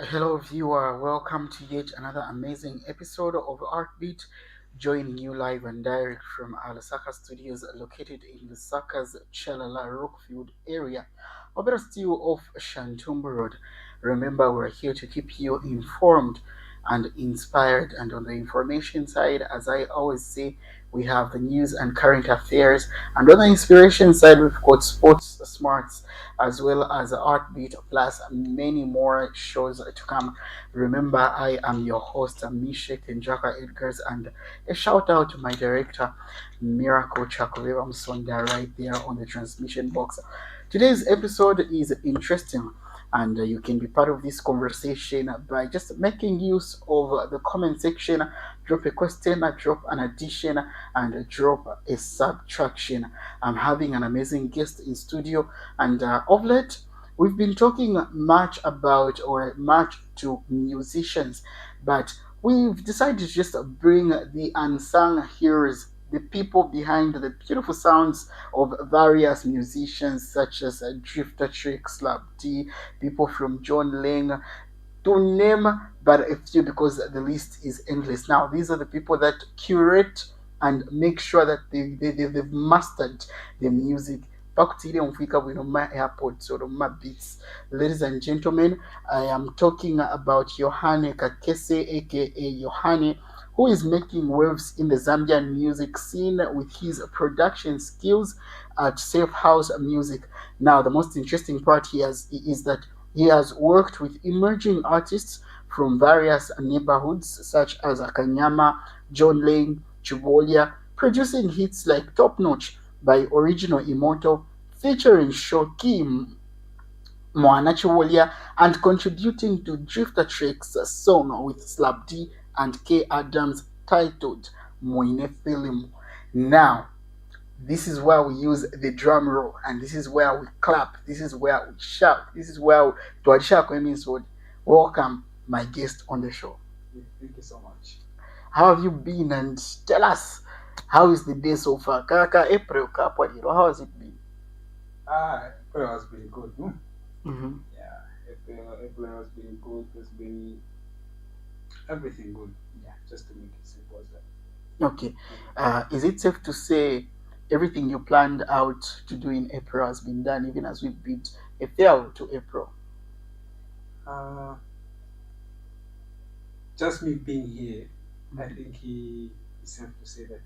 Hello, viewer. Welcome to yet another amazing episode of ArtBeat. Joining you live and direct from our Lusaka studios located in Lusaka's Chalala Rockfield area, or better still off Shantumbu Road. Remember, we're here to keep you informed and inspired. And on the information side, as I always say, we have the news and current affairs. And on the inspiration side, we've got sports smarts as well as Artbeat, plus many more shows to come. Remember, I am your host, Mishek Njaka Edgars, and a shout out to my director, Miracle Chakureva Msonda, right there on the transmission box. Today's episode is interesting, and you can be part of this conversation by just making use of the comment section. Drop a question, drop an addition, and drop a subtraction. I'm having an amazing guest in studio, and of late, we've been talking much about or much to musicians, but we've decided to just bring the unsung heroes, the people behind the beautiful sounds of various musicians such as Drifter Trick, Slap D, people from John Lang, to name but a few because the list is endless. Now, these are the people that curate and make sure that they've mastered the music. Pakutile mfika bwino my airport sort of my beats. Ladies and gentlemen, I am talking about Yohaney Kakese, aka Yohaney, who is making waves in the Zambian music scene with his production skills at Safe House Music. Now, the most interesting part here is that he has worked with emerging artists from various neighborhoods such as Akanyama, John Lane, Chibolia, producing hits like Top Notch by Original Immortal, featuring Shoki Moana Chibolia, and contributing to Drifter Trick's song with Slap D and K. Adams titled Moine Film. Now, this is where we use the drum roll, and this is where we clap, this is where we shout, this is where Twadishako means would welcome my guest on the show. Thank you so much. How have you been? And tell us, how is the day so far? Kaka April Kapwadiro, how has it been? April has been good. Mm-hmm. Yeah, April has been good. Has been everything good. Yeah, just to make it simple as that. Okay. Is it safe to say everything you planned out to do in April has been done, even as we bid a farewell to April? Uh, just me being here, I think it's safe to say that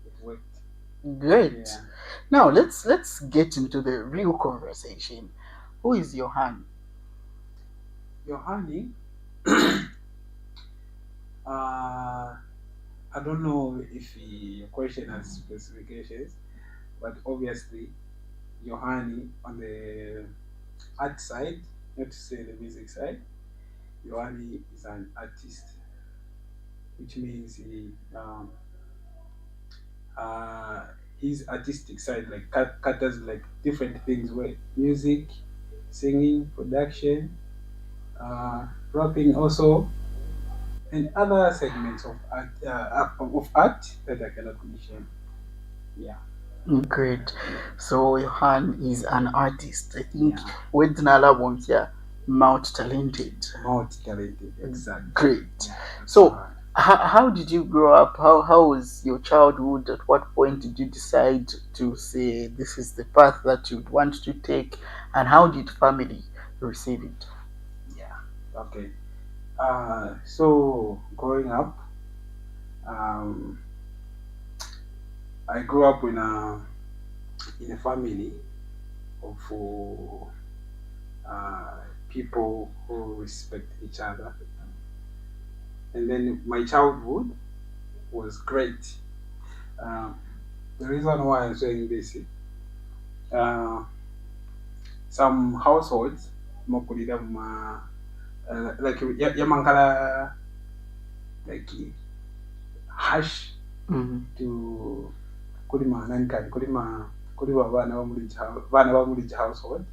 it worked. Great. Yeah. Now let's get into the real conversation. Who is Yohaney? Yohaney, I don't know if your question has specifications, but obviously Yohaney on the art side, not to say the music side, Yohaney is an artist, which means his artistic side like caters like different things where music, singing, production, rapping also, and other segments of art that I cannot mention. Yeah, Great. So Johan is an artist. I think yeah, when Nala wants yeah, Mount talented. multi-talented, exactly. Great. Yeah, that's So right. how did you grow up? How was your childhood? At what point did you decide to say this is the path that you'd want to take? And how did family receive it? Yeah, okay. So growing up, um, I grew up in a family of people who respect each other, and then my childhood was great. Um, the reason why I'm saying this, uh, some households, mokulira like yamankala like hash Mm-hmm. to kulima nankani kulima bana ba muri household,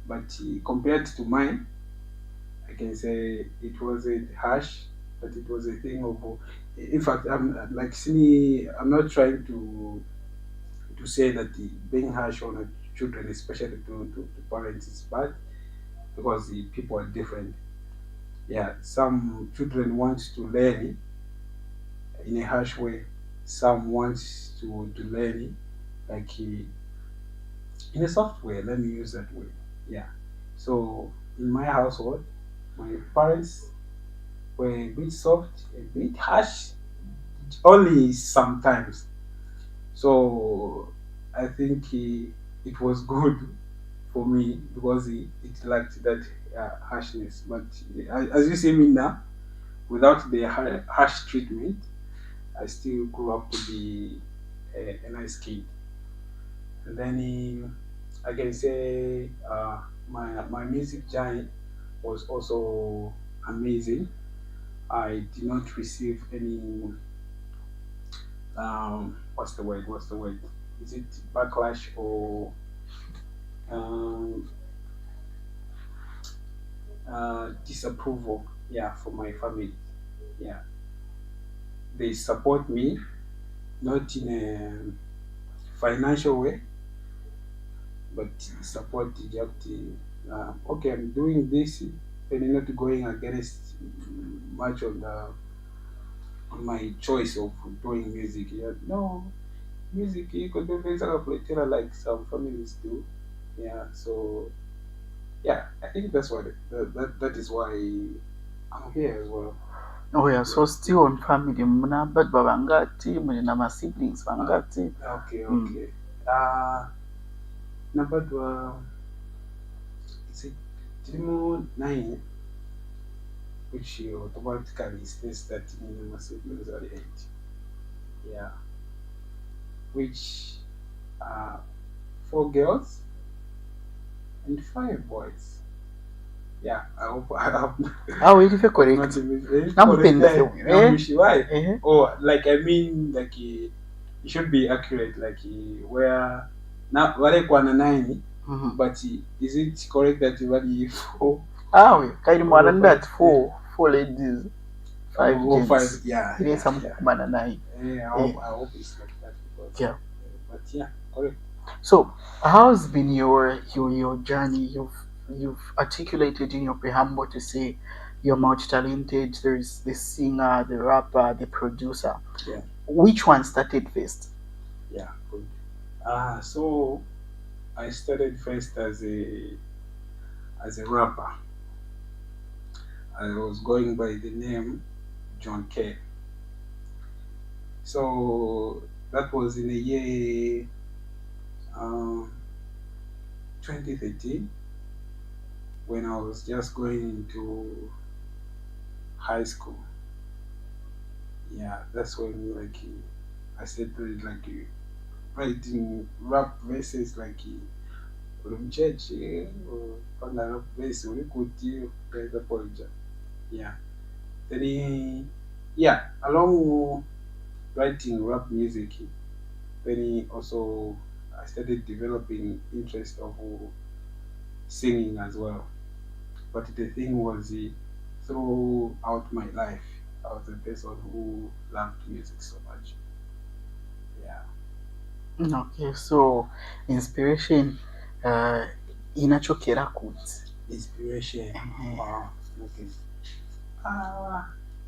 but compared to mine, I can say it wasn't harsh, but it was a thing of. In fact, I'm like see, I'm not trying to say that being harsh on the children, especially to parents, is bad because the people are different. Yeah, some children want to learn in a harsh way. Some want to learn like in a soft way. Let me use that word. Yeah. So in my household, my parents were a bit soft, a bit harsh, only sometimes. So I think it was good for me because it lacked that harshness. But as you see me now, without the harsh treatment, I still grew up to be a nice kid. And then I can say my music journey was also amazing. I did not receive any what's the word? What's the word? Is it backlash or um, disapproval? Yeah, from my family. Yeah, they support me not in a financial way, but support just okay. I'm doing this, and not going against much on my choice of doing music. Yeah, no, music you could do things like some families do. Yeah, so yeah, I think that's what that is why I'm here as well. Oh yeah, Yeah. so still on family, muna badwa bangati, mulina ma siblings bangati. Okay, Mm. okay. Uh number is it Timo 9, which automatically states that in my siblings are 8. Yeah, which uh 4 girls and 5 boys. Yeah, I hope I have Ah, oui, il fait I've not correct. even correct. Nampenda se, eh? Why? Eh? Oh, like I mean, like it should be accurate. Like where now, wale kwa na 9, Mhm. but is it correct that wale 4 Ah oui, kairi mwana or 5? that four ladies, five Or 5? gents. Yeah, Ile yeah, sa yeah. mkumana nai. Yeah, Eh, I hope it's like that because. yeah. But yeah, correct. So, how's been your journey? You've articulated in your preamble to say you're multi-talented. There's the singer, the rapper, the producer. Yeah, Which one started first? yeah, good. So I started first as a rapper. I was going by the name John K. So that was in the year um, 2013 when I was just going into high school. Yeah, that's when like I started like writing rap verses like from church or on rap verse we could do the point. Yeah. Then yeah, along writing rap music, then also I started developing interest of singing as well. But the thing was, throughout my life, I was a person who loved music so much. Yeah, Okay, so inspiration inachokera kuti. inspiration. Ehe. Wow. Okay. Uh,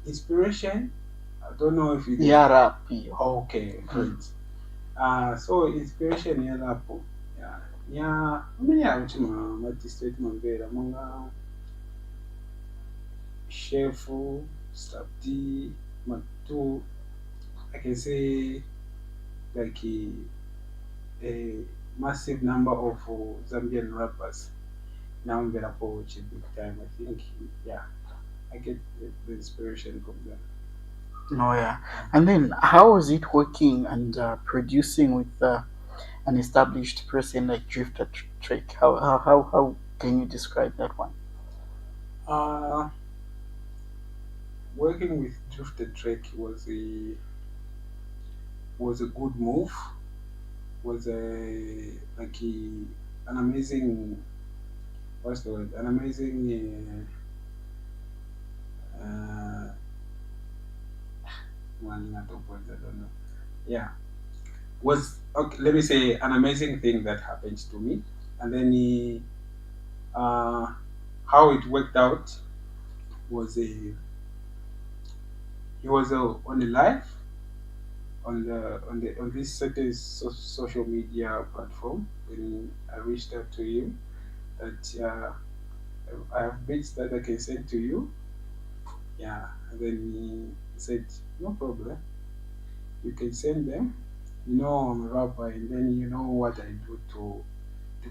inspiration. I don't know if you get. Ya rap hiyo. Okay, Mm. great. So inspiration ya lapo. Yeah, yeah. Mimi ya uchima magistrate mambera munga chef, Slapdi, Matu. I can say like a massive number of Zambian rappers now available, which is big time. I think, yeah, I get the inspiration from them. Oh yeah. And then how was it working and producing with an established person like Drifter Trick? How can you describe that one? Uh, Working with Drifted Trek was a good move. Was a like an amazing what's the word? An amazing one out of words. I don't know. Yeah, was okay. Let me say an amazing thing that happened to me, and then uh, how it worked out. was a he was on the live on this certain social media platform. When I reached out to him that I have bits that I can send to you. Yeah, and then he said no problem, you can send them. You know I'm a rapper, and then you know what I do to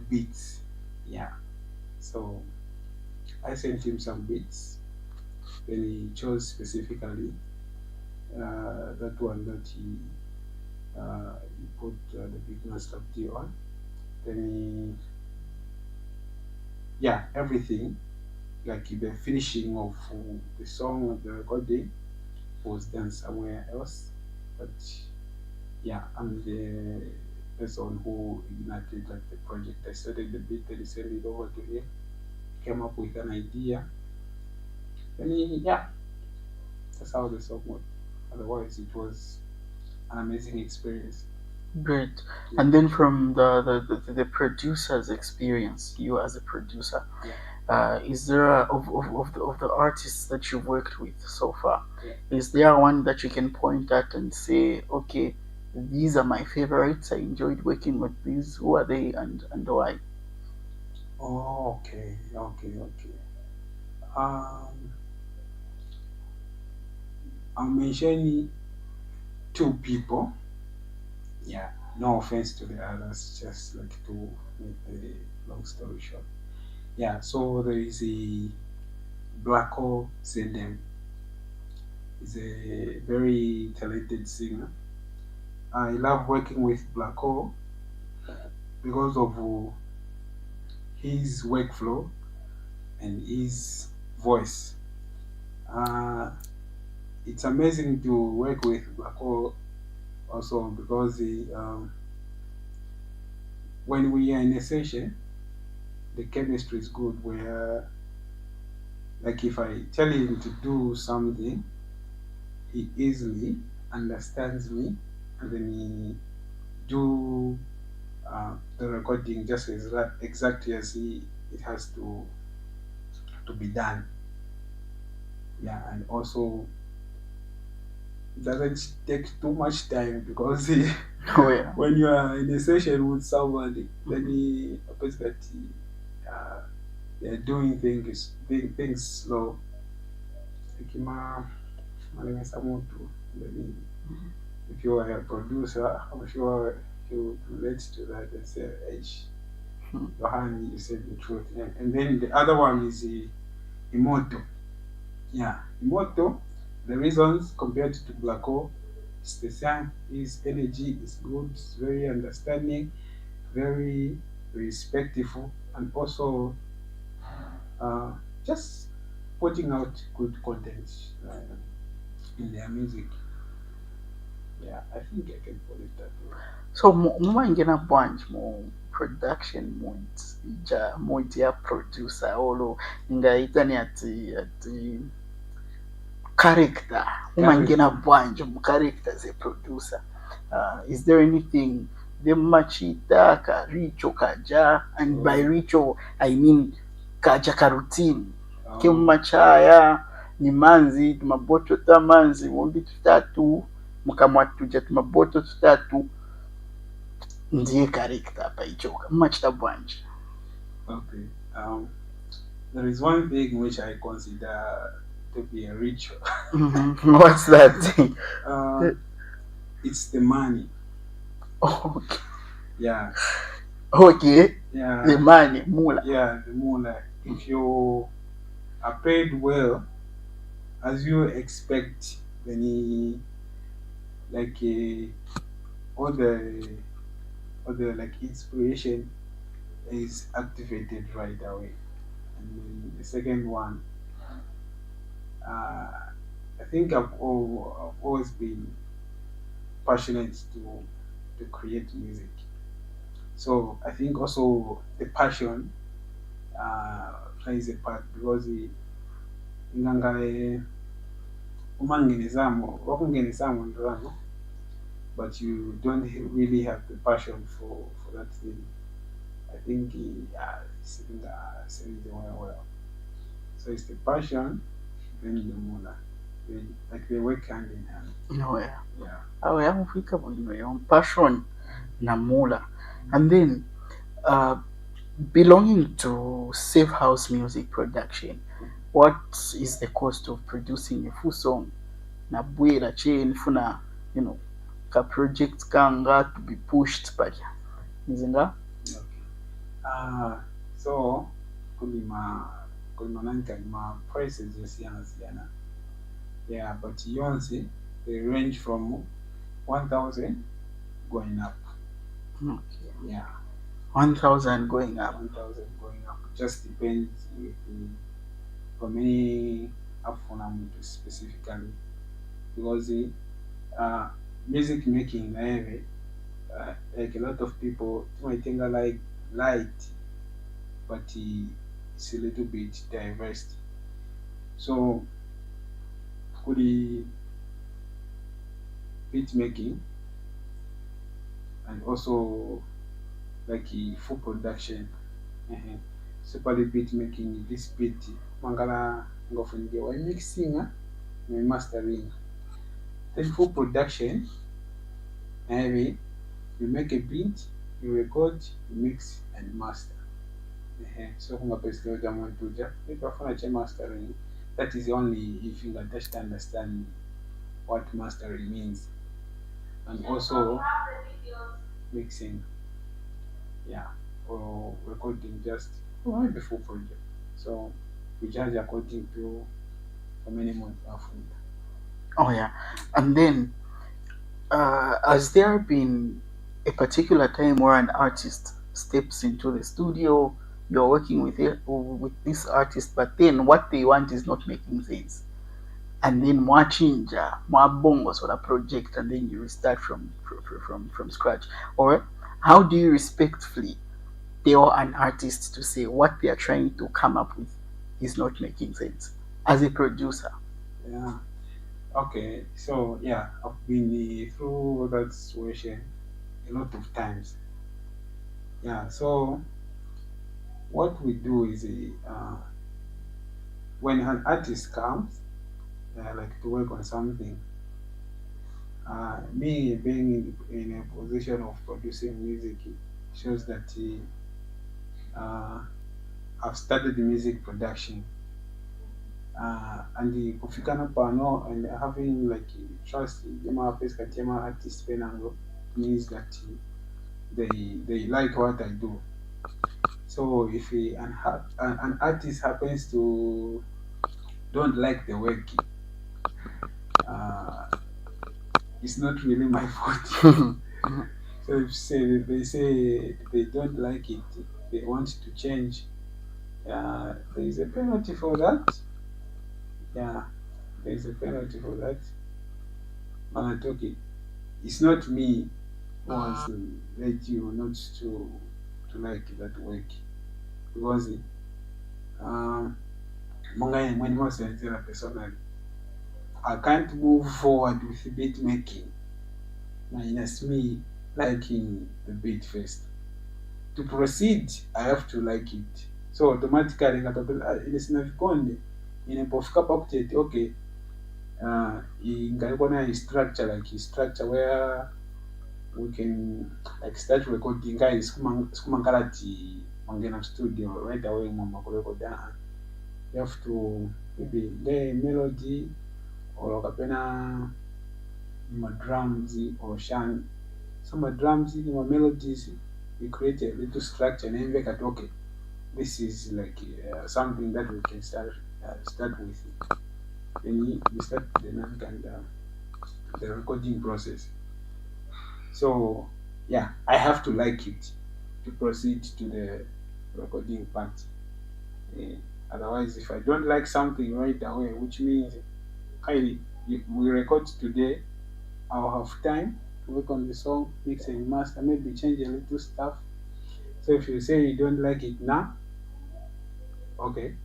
beats. Yeah, so I sent him some beats. Then he chose specifically that one that he put the big master D on. Then yeah, everything like the finishing of the song of the recording was done somewhere else. But yeah, I'm the person who ignited like the project. I started the beat, then he sent it over to him, came up with an idea, and yeah, that's how the song went. Otherwise, it was an amazing experience. Great. Yeah, And then from the producer's experience, you as a producer, yeah, is there of the artists that you've worked with so far, yeah. is there one that you can point at and say, okay, these are my favorites, I enjoyed working with these, who are they and why? Oh, okay, okay, okay. Um, I'm mentioning two people. Yeah, no offense to the others, just like to make the long story short. Yeah, so there is a Blacko Zedem. He's a very talented singer. I love working with Blacko because of his workflow and his voice. Uh, it's amazing to work with Blacko also because when we are in a session, the chemistry is good. Where like if I tell him to do something, he easily understands me, and then he do the recording just as exactly as it has to be done. Yeah, and also it doesn't take too much time because Oh yeah. when you are in a session with somebody, then he happens that uh, they are doing things slow. Like malengesa muntu. Then if you are a producer, I'm sure you relate to that and say, "Hey, Hmm. Yohaney, you said the truth." And then the other one is Imoto. Yeah, Imoto, the reasons compared to Blacko, it's the same. His energy is good, it's very understanding, very respectful, and also uh, just putting out good content in their music. Yeah, I think I can put it that way. So mumangena bwanji mu production muja ya producer olo ngaitani ati character, umangena Character. bwanji mu character as a producer, is there anything demachita ka richo kaja, and by Oh, richo I mean kaja ka routine oh, kimachaya ni manzi tumaboto ta manzi mumbi tutatu mukamwa tuja tumaboto tutatu ndiye character apa ichoka mumachita bwanji. okay. There is one thing which I consider to be a ritual. What's that thing? uh, it's the money. Okay. Yeah, Okay, the yeah, money mula. yeah. The moolah. If you are paid well, as you expect, then like all the like inspiration is activated right away. And then the second one, I think I've always been passionate to create music. So I think also the passion plays a part because ingangale wakungenizamo ndrango, but you don't really have the passion for that thing. I think it's in the well. So it's the passion, then the Mula. They work hand in hand. Oh yeah. Yeah. Oh yeah, umfika your passion na mula. And then belonging to safe house music production, what is the cost of producing a full song? Na bwera che nfuna, you know, ka project kanga to be pushed but nzinga. Okay. So kulima kulima nanka ma prices zosiyana. Yeah, but Yonsi they range from 1,000 going up. Okay. Yeah, 1,000 going up. 1,000 going up. Just depends if for many afuna specifically because uh, music making like a lot of people might think I like light, but it's a little bit diverse. So could the beat making and also like full production. uh Super beat making this beat mangala ngofunge wa mixing na mastering. Then full production, maybe you make a beat, you record, you mix and master. So kunga basically jamaa tuja if afuna che mastering, that is only if you understand what mastering means, and also mixing, yeah, or recording just maybe full project. So we charge according to how many months after. Oh yeah. And then has there been a particular time where an artist steps into the studio, you're working with with this artist, but then what they want is not making sense, and then mwachinja mwabongo sort of project, and then you restart from scratch? Or how do you respectfully tell an artist to say what they are trying to come up with is not making sense as a producer? Yeah. Okay. So yeah, I've been through that situation a lot of times. Yeah. So what we do is when an artist comes, like to work on something, me being in a position of producing music shows that I've started the music production. And the kufikana pano and having like trust jema pesa kati ya artist penango means that they like what I do. So if an artist happens to don't like the work, uh, it's not really my fault. So if they say they don't like it, they want to change, there is a penalty for that. Yeah, there is a penalty for that. Manatoki, it's not me who has led you not to like that work because um, when most personally, I can't move forward with beat making minus me liking the beat first. To proceed, I have to like it. So automatically, inavikonde inapofika pa kutete okay, ingalikuwa na structure like structure where we can like start recording guys kumangalati mangena studio right away mama kurecord. You have to maybe lay melody or kapena my drums or shan some drums in my melodies. We create a little structure and then we at okay, this is like something that we can start with. Then we start the and the recording process. So yeah, I have to like it to proceed to the recording part. Eh, Otherwise, if I don't like something right away, which means I we record today, I'll have time to work on the song, mix and master, maybe change a little stuff. So if you say you don't like it now, okay,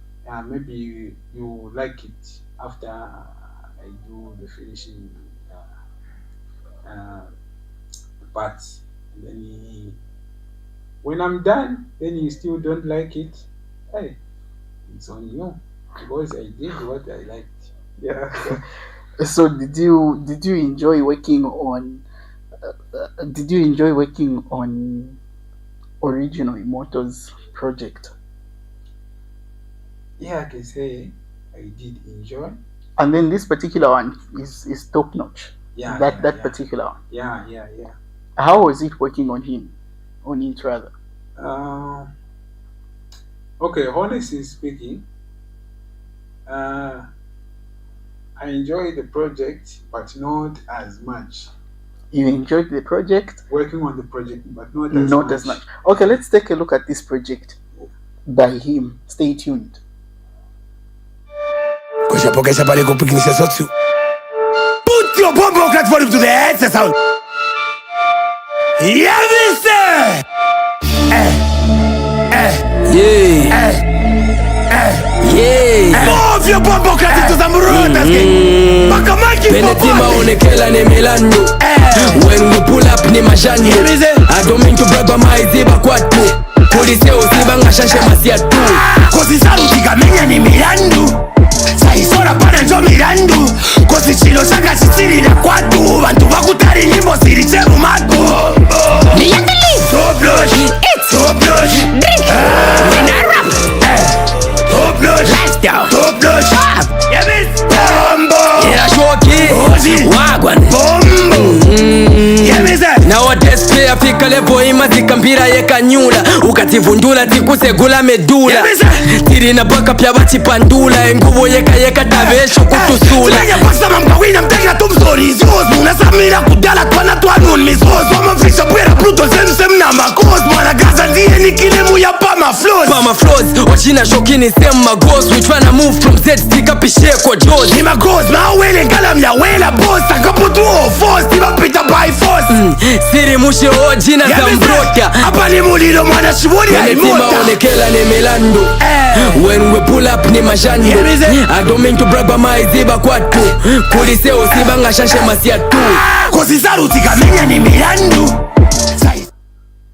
maybe you like it after I do the finishing uh, parts. And then when I'm done, then you still don't like it. Hey, it's on you. because I did what I liked. Yeah. So did you enjoy working on did you enjoy working on Original Immortals project? Yeah, I can say I did enjoy. And then this particular one is top notch. Yeah, That yeah, that yeah, particular one. yeah, yeah, yeah. How was it working on him? On it rather. Uh, okay, honestly speaking, uh, I enjoyed the project, but not as much. You enjoyed the project? Working on the project, but not as Not as much. much. Okay, let's take a look at this project by him. Stay tuned. Pokesha pale kupikinisha sotsu. Put your bomb clat volume to the head, sound. Yeah, mister! Yeah. Yeah. Move your bomb clat into some rotas. Bakamaki Benetima onekela ne Milano. When we pull up ni majani. I don't mean to brag but my ziba kwatu. Polisi usiba ngashashe masiatu. Kosi saruti kamenya ni Milano. Saisora pana njo mirandu kosi chilo changa chisirira kwatu vantu vakutari nyimbo ziri cherumatu niyandeli top notch it's top notch drink when I rap top notch lifestyle top notch yeah miss bombo yeah shoki ozi wagwan bombo yeah miss nowadays player fika level imazika mpira yekanyula ukativundula tikusegula medula tirina baka pya batipandula enguvu yeka tabesho kutusula pasa mkawina mtega tumsorizo munasamira kudala twana twanun misozo amafisha bwera pluto sem na makos mwanagaza ndiye nikilemu ya pama flows wachina shokini sem magos we tryna move from Z stika pisheko jaws ni magos mawele ngalam ya wela boss akaputu force tibapita by force siri mushe ojina za mbrota hapa ni mulilo mwana shiburi ya imota onekela ni Milando when we pull up ni majani I don't mean to brag but my ziba kwatu kulise usiba ngashashe masiatu kosi saruti kamenya ni Milando.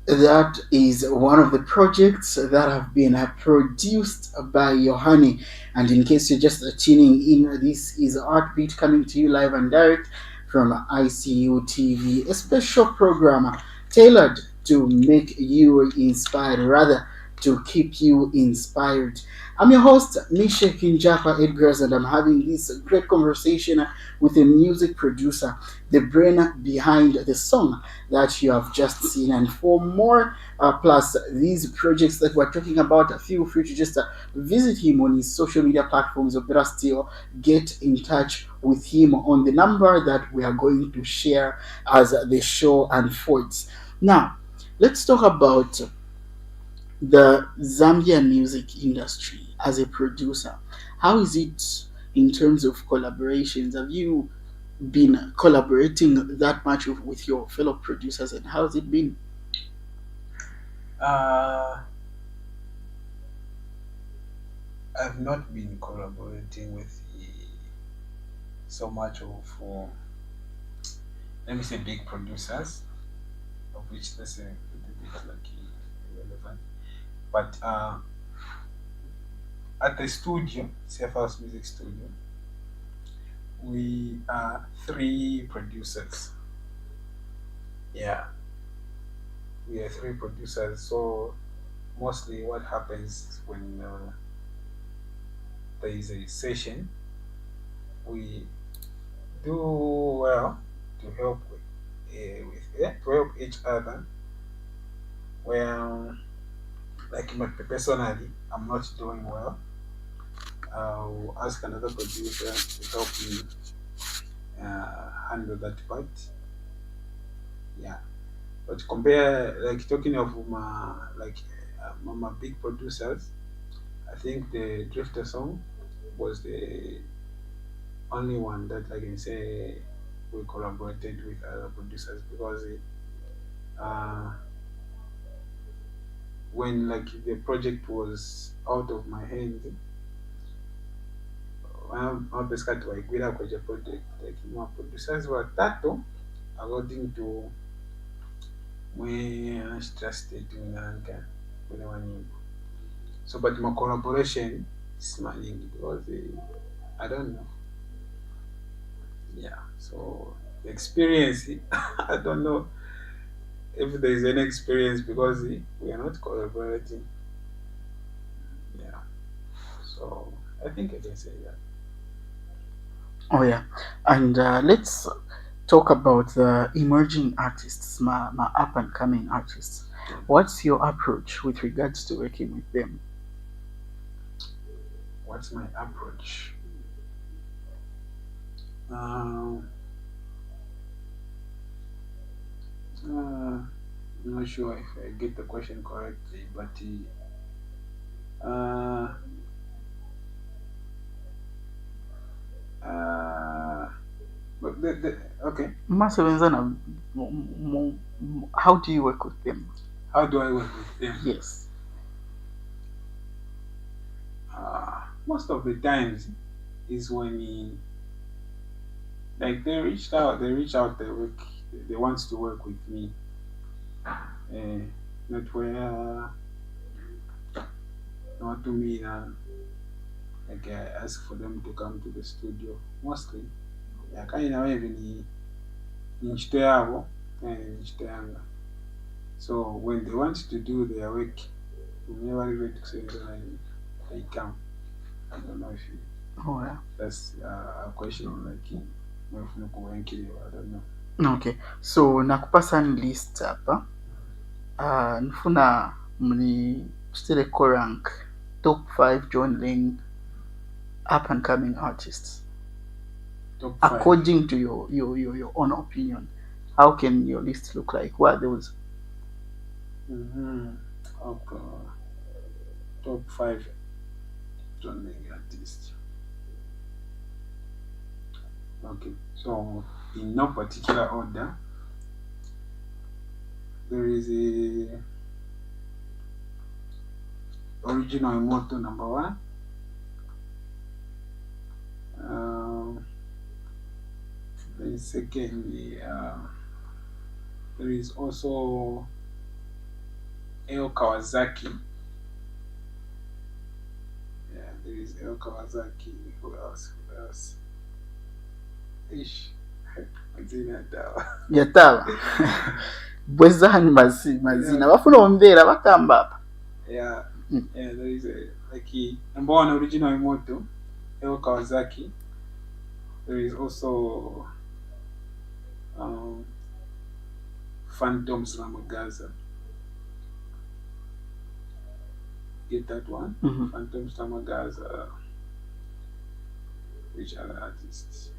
That is one of the projects that have been produced by Yohaney. And in case you're just tuning in, this is ArtBeat coming to you live and direct from ICU TV, a special program tailored to make you inspired, rather to keep you inspired. I'm your host, Misha Kinjapa Edgars, and I'm having this great conversation with a music producer, the brain behind the song that you have just seen. And for more, plus these projects that we're talking about, feel free to just visit him on his social media platforms, or better still, get in touch with him on the number that we are going to share as the show unfolds. Now, let's talk about the Zambian music industry as a producer. How is it in terms of collaborations? Have you been collaborating that much with your fellow producers, and how has it been? Uh, I've not been collaborating with so much of, let me say, big producers, of which let's say a bit like irrelevant. But at the studio, Safe House Music Studio, we are 3 producers. Yeah, we are 3 producers. So mostly what happens when there is a session, we do well to help to help each other. Well, like personally, I'm not doing well. I'll ask another producer to help me handle that part. Yeah, but compare, like, talking of my big producers, I think the Drifter song was the only one that I can say we collaborated with other producers, because uh, when like the project was out of my hand, basically waigwira kwenye project, like producers watatu according to mwe trusted nanga kwenye wanyimbo. So but my collaboration smiling because I don't know. Yeah, so the experience, I don't know if there is any experience because we are not collaborating. Yeah, so I think I can say that. Oh yeah, and let's talk about the emerging artists, my up and coming artists. What's your approach with regards to working with them? What's my approach? Um, I'm not sure if I get the question correctly, but uh, uh, okay. Masebenzana, how do you work with them? How do I work with them? Yes. Most of the times is when like they reach out, they want to work with me. Not where not to me like I ask for them to come to the studio. Mostly, yeah, kind of even nchito yabo, nchito yanga. So when they want to do their work, we never regret to say that I come. I don't know if Oh yeah. that's a question like I don't know. Okay, so nakupa sun list hapa. Nifuna mnichitereko rank top 5 John Lane up and coming artists Top 5. according to your own opinion. How can your list look like? What are those? Okay. Top 5 John Lane artists. Okay, so in no particular order, there is a original Emoto number 1. Then secondly, there is also El Kawasaki. Yeah, there is El Kawasaki. Who else? Ish. Mazina dawa. Yataba. Bwezani mazina. Bafuna ombeera bakamba apa. Yeah, there is a number 1 original Emoto, El Kawasaki. There is also Phantom Slamagaza. Get that one? Mm-hmm. Phantom Slamagaza. Which other artists?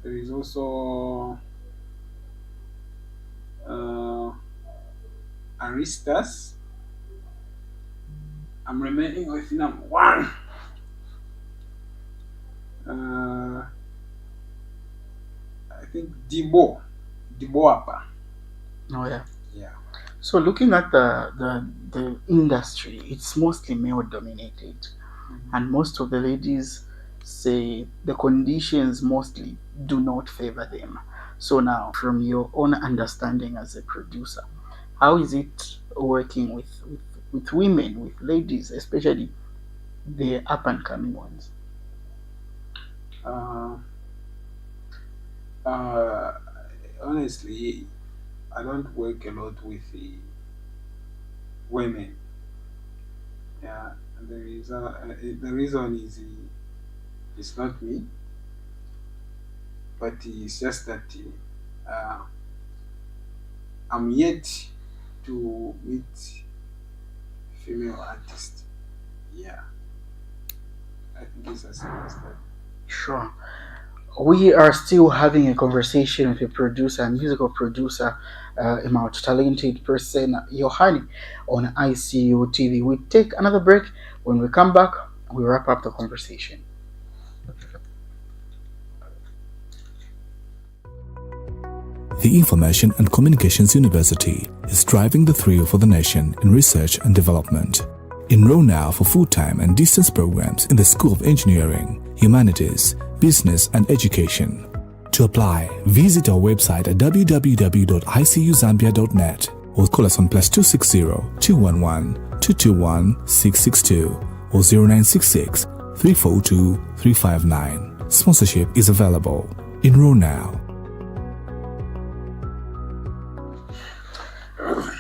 There is also Aristas. I'm remaining with number 1. I think Dibo Apa. Oh yeah. Yeah. So looking at the industry, it's mostly male dominated, and most of the ladies say the conditions mostly do not favor them. So now, from your own understanding as a producer, how is it working with women, with ladies, especially the up and coming ones? Honestly, I don't work a lot with the women. Yeah, and the reason is it's not me, but it's just that I'm yet to meet female artists. Yeah, I think it's as simple as that. Sure. We are still having a conversation with a producer, a musical producer, a multi-talented person, Yohaney, on ICU TV. We take another break. When we come back, we wrap up the conversation. The Information and Communications University is driving the thrill for the nation in research and development. Enroll now for full-time and distance programs in the School of Engineering, Humanities, Business and Education. To apply, visit our website at www.icuzambia.net or call us on +260 211 221 662 or 0966 342 359. Sponsorship is available. Enroll now.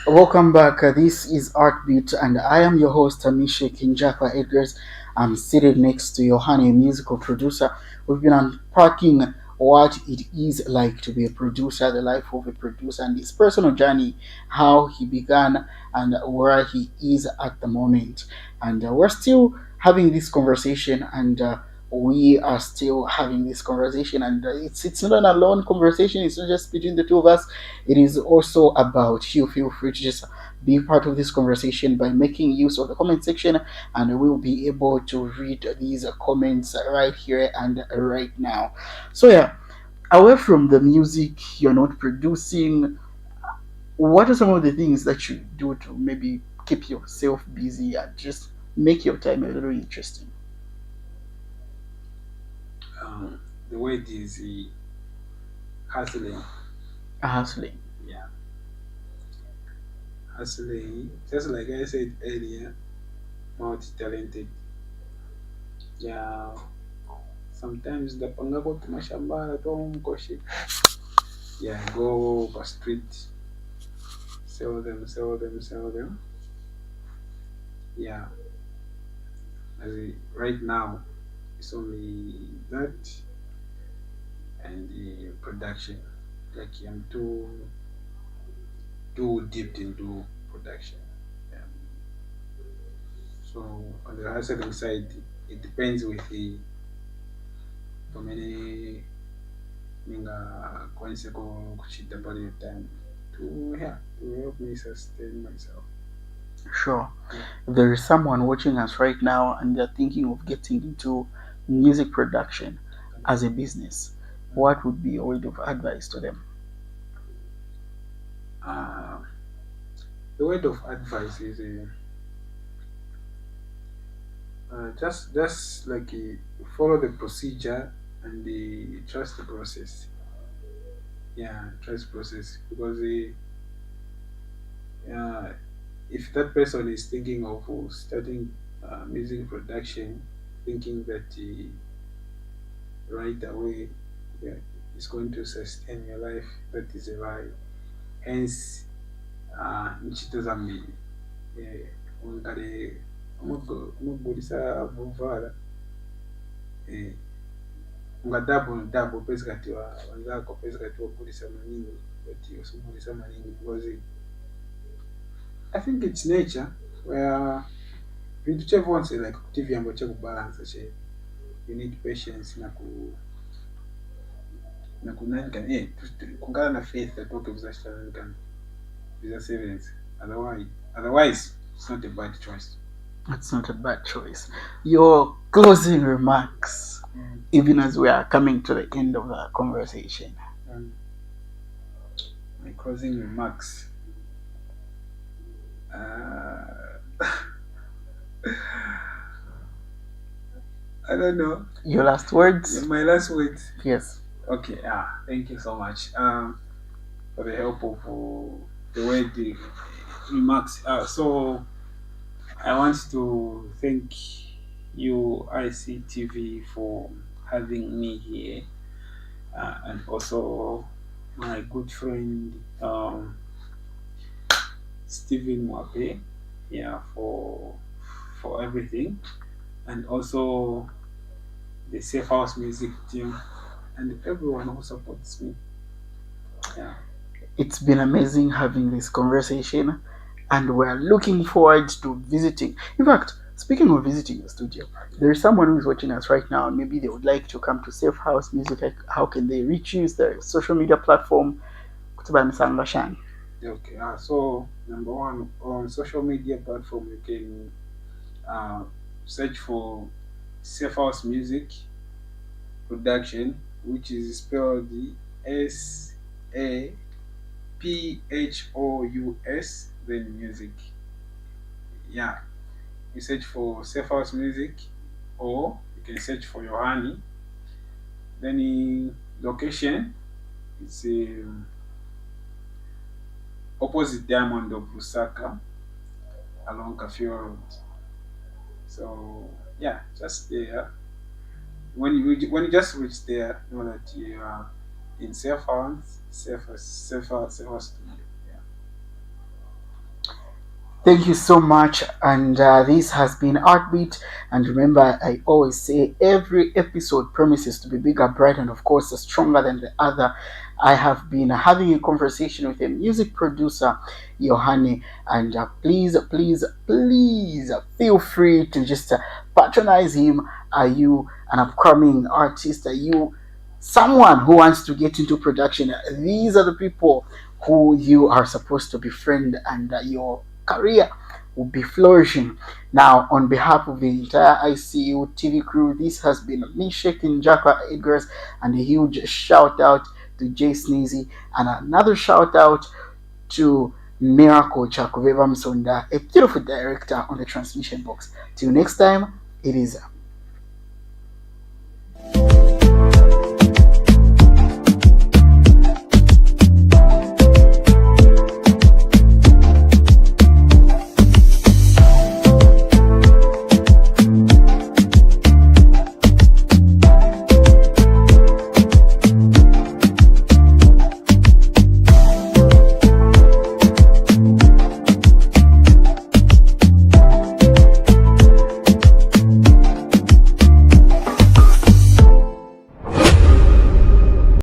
Welcome back. This is ArtBeat, and I am your host, Amisha Kinjapa Edgars. I'm seated next to Yohaney, a musical producer. We've been unpacking what it is like to be a producer, the life of a producer, and his personal journey, how he began, and where he is at the moment. And we're still having this conversation, and we are still having this conversation, and it's not an alone conversation. It's not just between the two of us, it is also about you. Feel free to just be part of this conversation by making use of the comment section, and we will be able to read these comments right here and right now. So, yeah, away from the music you're not producing, what are some of the things that you do to maybe keep yourself busy and just make your time a little interesting? Um, the word is hustling. Hustling. Yeah, hustling. Just like I said earlier, multi-talented. Yeah, sometimes the pangago tumashambala tomkoshi. Yeah, go over street, sell them, sell them, sell them. Yeah, right now it's only that and the production. Like I'm too deep into production. Yeah. So on the hustling side, it depends with the many ninga kwanise kuchita pale time to yeah to help me sustain myself. Sure. If there is someone watching us right now and they're thinking of getting into music production as a business, what would be a word of advice to them? Uh, the word of advice is just like follow the procedure and trust the process. Yeah, trust process because uh, if that person is thinking of starting music production, thinking that right away yeah, it's going to sustain your life, that is a lie. Hence, nchito zambiri ungale umugulisa vuvala eh, unga double pesi kati wanzako pesi kati wagulisa maningi but usugulisa maningi because I think it's nature where vintu chevonse like kutivyambo chekubalance che you need patience na kunani kan kungala na faith that okay bizashitana kan bizasebenza otherwise it's not a bad choice. It's not a bad choice. Your closing remarks, even as we are coming to the end of the conversation. Um, my closing remarks. I don't know. Your last words? My last words. Yes. Okay. Thank you so much. For the help of the way the remarks. So I want to thank you ICTV for having me here, and also my good friend Stephen Mwape, yeah, for everything, and also the Safe House Music team, and everyone who supports me. Yeah. It's been amazing having this conversation, and we're looking forward to visiting. In fact, speaking of visiting the studio, there is someone who is watching us right now, and maybe they would like to come to Safe House Music. Like, how can they reach you? Is there a social media platform? Okay. So number one, on social media platform, you can search for Safe House Music Production, which is spelled SAPHOUS, then music. Yeah, you search for Safe House Music, or you can search for Yohaney. Then in location, it's opposite Diamond of Lusaka along Kafio Road. So yeah, just there. When you just reach there, know that you are in safe hands, safer studio. Yeah. Thank you so much. And this has been ArtBeat. And remember, I always say every episode promises to be bigger, brighter, and of course, stronger than the other. I have been having a conversation with a music producer, Yohaney. And please, please, please feel free to just patronize him. Are you an upcoming artist? Are you someone who wants to get into production? These are the people who you are supposed to befriend, and your career will be flourishing. Now, on behalf of the entire ICU TV crew, this has been me, Shaking Jacka Edgars, and a huge shout out to Jay Sneezy, and another shout out to Miracle Chakoveva Msonda, a beautiful director on the transmission box. Till next time, it is